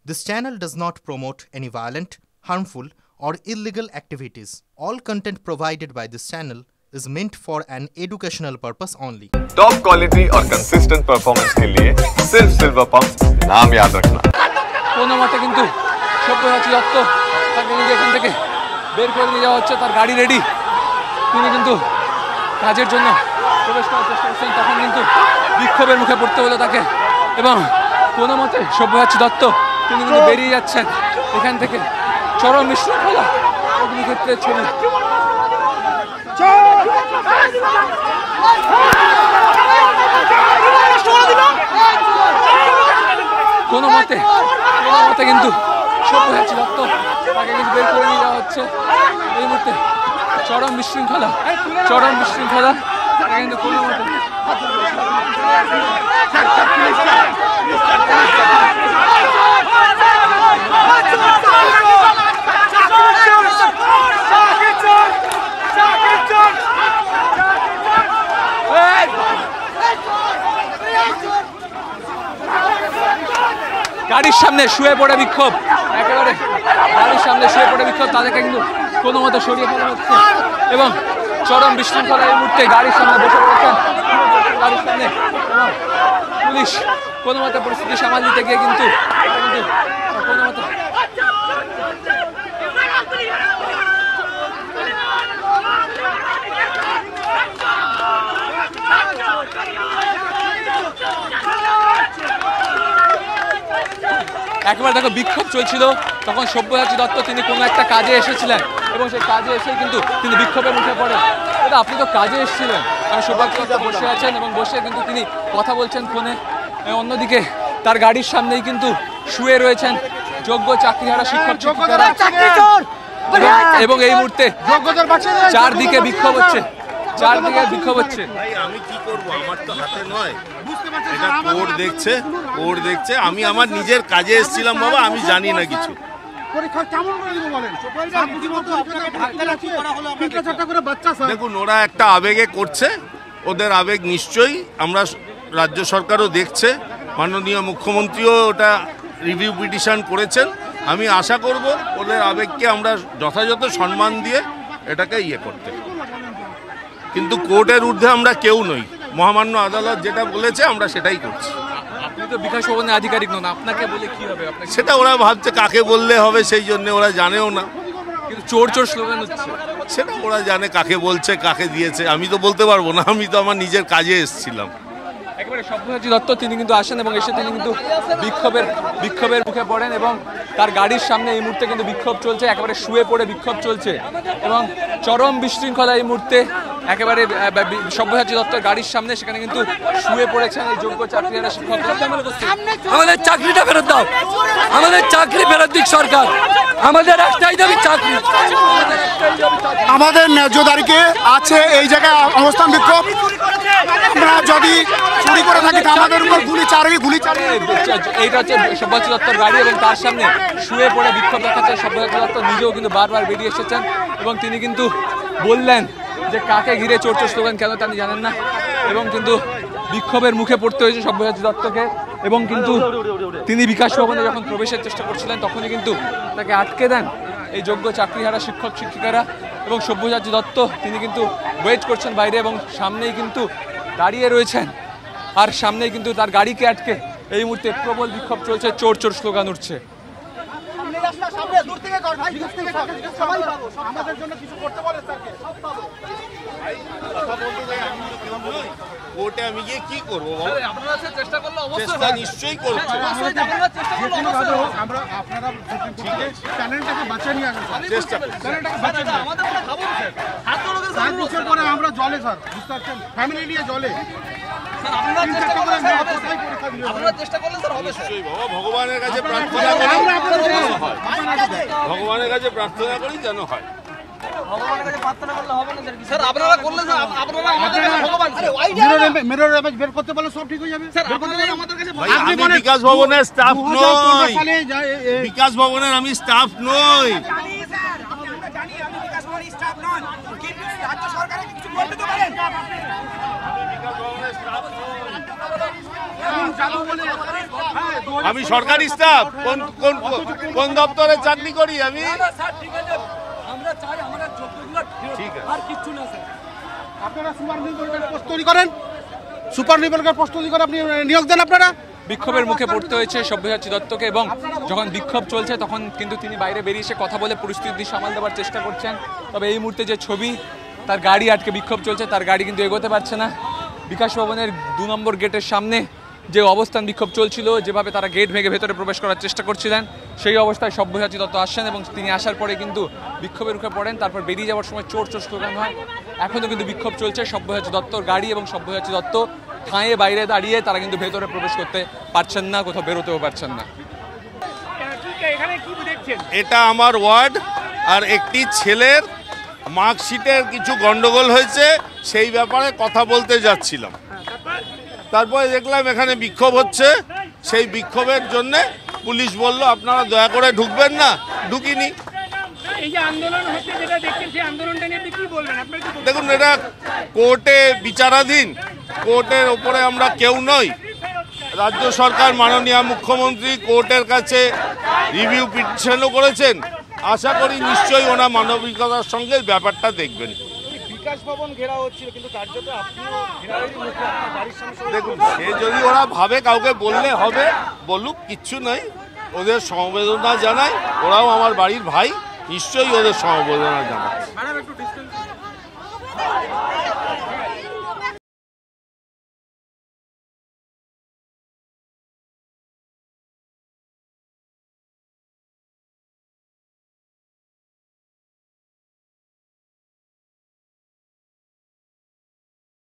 This channel does not promote any violent, harmful, or illegal activities. All content provided by this channel is meant for an educational purpose only. Top quality और consistent performance के लिए सिर्फ silver pump नाम याद रखना। কোনো মতে কিন্তু সব্যসাচী দত্ত তাকে কিন্তু এখান থেকে বের করে নিয়ে যাওয়া হচ্ছে, তার গাড়ি রেডি, তিনি কিন্তু কাজের জন্য প্রবেশ করার চেষ্টা করছেন, তখন কিন্তু বিক্ষোভের মুখে পড়তে হলো তাকে এবং কোনো মতে সব্যসাচী দত্ত তিনি কিন্তু বেরিয়ে যাচ্ছেন এখান থেকে। চরম বিশৃঙ্খলা অগ্নিক্ষেত্রের ছবি। কোনো মতে কিন্তু সব্যসাচী দত্ত তাকে কিন্তু বের করে নিয়ে যাওয়া হচ্ছে এই মুহূর্তে। চরম বিশৃঙ্খলা তাকে কিন্তু কোনো মতে গাড়ির সামনে শুয়ে পড়ে বিক্ষোভ, একেবারে গাড়ির সামনে শুয়ে পড়ে বিক্ষোভ, তাদেরকে কিন্তু কোনো মতে সরিয়ে ফেলা হচ্ছে এবং চরম বিশৃঙ্খলা এই মুহূর্তে গাড়ির সামনে বসে পড়েছেন গাড়ির সামনে এবং পুলিশ কোনো মতে পরিস্থিতি সামাল দিতে গিয়ে কিন্তু কোনো মতে একবার দেখো বিক্ষোভ চলছিল, তখন সব্যসাচী দত্ত তিনি কোনো একটা কাজে এসেছিলেন এবং সেই কাজে এসেই কিন্তু তিনি বিক্ষোভের মুখে পড়েন। এটা আপনি তো কাজে এসেছিলেন, কারণ সব্যসাচী দত্ত বসে আছেন এবং বসে কিন্তু তিনি কথা বলছেন ফোনে। অন্যদিকে তার গাড়ির সামনেই কিন্তু শুয়ে রয়েছেন যোগ্য চাকরিহারা শিক্ষক শিক্ষিকারা এবং এই মুহূর্তে চারদিকে বিক্ষোভ হচ্ছে। ভাই আমি কি করব, আমার তো হাতে নয়, এটা কোর্ট দেখছে। আমি আমার নিজের কাজে এসেছিলাম বাবা, আমি জানি না কিছু। দেখুন ওরা একটা আবেগে করছে, ওদের আবেগ নিশ্চয়ই আমরা রাজ্য সরকারও দেখছে, মাননীয় মুখ্যমন্ত্রীও ওটা রিভিউ পিটিশন করেছেন। আমি আশা করব ওদের আবেগকে আমরা যথাযথ সম্মান দিয়ে এটাকে করতে, কিন্তু কোর্টের ঊর্ধ্বে আমরা কেউ নই। মহামান্য আদালত যেটা বলেছে আমরা সেটাই করছি। আপনি তো বিকাশ ভবনের আধিকারিক নন, আপনাকে বলে কি হবে? সেটা ওরা ভাবছে কাকে বললে হবে, সেই জন্য ওরা জানেও না। কিন্তু চোর স্লোগান হচ্ছে, সেটা ওরা জানে কাকে বলছে, কাকে দিয়েছে, আমি তো বলতে পারবো না, আমি তো আমার নিজের কাজে এসেছিলাম। একেবারে সব্যসাচী দত্ত তিনি কিন্তু আসেন এবং এসে তিনি কিন্তু বিক্ষোভের মুখে পড়েন এবং তার গাড়ির সামনে এই মুহূর্তে কিন্তু বিক্ষোভ চলছে, একেবারে শুয়ে পড়ে বিক্ষোভ চলছে এবং চরম বিশৃঙ্খলা এই মুহূর্তে একেবারে সব্যসাচী দত্তের গাড়ির সামনে, সেখানে কিন্তু শুয়ে পড়েছেন এই যোগ্য চাকরিহারা শিক্ষক। আমাদের চাকরিটা ফেরত দাও, আমাদের চাকরি ফেরত দিক সরকার, আমাদের একটাই দাবি চাকরি। আমাদের ন্যায্য দাবিকে আছে এই জায়গায় অবস্থান বিক্ষোভ। আমরা যদি চুরি করে থাকি আমাদের উপর গুলি চালিয়ে এইটা হচ্ছে সব্যসাচী দত্তর গাড়ি এবং তার সামনে শুয়ে পড়ে বিক্ষোভ দেখাচ্ছে। সব্যসাচী দত্ত নিজেও কিন্তু বারবার বেরিয়ে এসেছেন এবং তিনি কিন্তু বললেন যে কাকে ঘিরে চোর স্লোগান কেন তিনি জানেন না এবং কিন্তু বিক্ষোভের মুখে পড়তে হয়েছে সব্যসাচী দত্তকে এবং কিন্তু তিনি বিকাশ ভবনে যখন প্রবেশের চেষ্টা করছিলেন তখনই কিন্তু তাকে আটকে দেন এই যোগ্য চাকরিহারা শিক্ষক শিক্ষিকারা এবং সব্যসাচী দত্ত তিনি কিন্তু ওয়েট করছেন বাইরে এবং সামনেই কিন্তু দাঁড়িয়ে রয়েছেন, আর সামনেই কিন্তু তার গাড়িকে আটকে এই মুহূর্তে প্রবল বিক্ষোভ চলছে, চোর স্লোগান উঠছে। কোর্টে আমি গিয়ে কি করবো? চেষ্টা নিশ্চয়ই করছি। আমরা জলে স্যার বুঝতে পারছেন, ফ্যামিলি নিয়ে জলে ভগবানের কাছে প্রার্থনা করি যেন হয়। বিকাশ ভবনের স্টাফ নই, বিকাশ ভবনের আমি স্টাফ নই। আমি সরকারি স্টাফ, কোন কোন কোন দপ্তরে চাকরি করি আমি? ঠিক আছে, আর কিচ্ছু না স্যার। আপনারা সুপার নিউজের পোস্ট তৈরি করেন, সুপার নিউজের পোস্ট তৈরি করে আপনি নিয়োগ দেন। আপনারা বিক্ষোভের মুখে পড়তে হয়েছে সব্যসাচী দত্তকে, এবং যখন বিক্ষোভ চলছে তখন কিন্তু তিনি বাইরে বেরিয়ে এসে কথা বলে পরিস্থিতি সামাল দেওয়ার চেষ্টা করছেন। তবে এই মুহূর্তে যে ছবি, তার গাড়ি আটকে বিক্ষোভ চলছে, তার গাড়ি কিন্তু এগোতে পারছে না। বিকাশ ভবনের 2 নম্বর গেটের সামনে যে অবস্থান বিক্ষোভ চলছিল, যেভাবে তারা গেট ভেঙে ভেতরে প্রবেশ করার চেষ্টা করছিলেন, সেই অবস্থায় সব্যসাচী দত্ত আসছেন এবং তিনি আসার পরে কিন্তু বিক্ষোভের মুখে পড়েন। তারপর বেরিয়ে যাওয়ার সময় চোর স্লোগান হয়। এখনও কিন্তু বিক্ষোভ চলছে। সব্যসাচী দত্তর গাড়ি এবং সব্যসাচী দত্ত ঠাঁয়ে বাইরে দাঁড়িয়ে, তারা কিন্তু ভেতরে প্রবেশ করতে পারছেন না, কোথাও বেরোতেও পারছেন না। এটা আমার ওয়ার্ড, আর একটি ছেলের মার্কশিটের কিছু গন্ডগোল হয়েছে, সেই ব্যাপারে কথা বলতে যাচ্ছিলাম। তারপরে দেখলাম এখানে বিক্ষোভ হচ্ছে, সেই বিক্ষোভের জন্য পুলিশ বলল আপনারা দয়া করে ঢুকবেন না, ঢুকিনি। এই যে আন্দোলন হচ্ছে যেটা দেখছেন, সেই আন্দোলনটা নিয়ে কি বলবেন? দেখুন, এটা কোর্টে বিচারাধীন, কোর্টের ওপরে আমরা কেউ নই। রাজ্য সরকার মাননীয় মুখ্যমন্ত্রী কোর্টের কাছে রিভিউ পিটিশনও করেছেন। আশা করি নিশ্চয়ই ওনার মানবিকতার সঙ্গে ব্যাপারটা দেখবেন। বিকাশ ভবন ঘেরা হচ্ছিল, কিন্তু কার্যত আপনিও ঘেরাওয়েরই মুখে আপনার বাড়ির সামনে। দেখুন, সে যদি ওরা ভাবে কাউকে বললে হবে, বলুক, কিচ্ছু নয়। ওদের সমবেদনা জানাই, ওরাও আমার বাড়ির ভাই, নিশ্চয়ই ওদের সমবেদনা জানায়।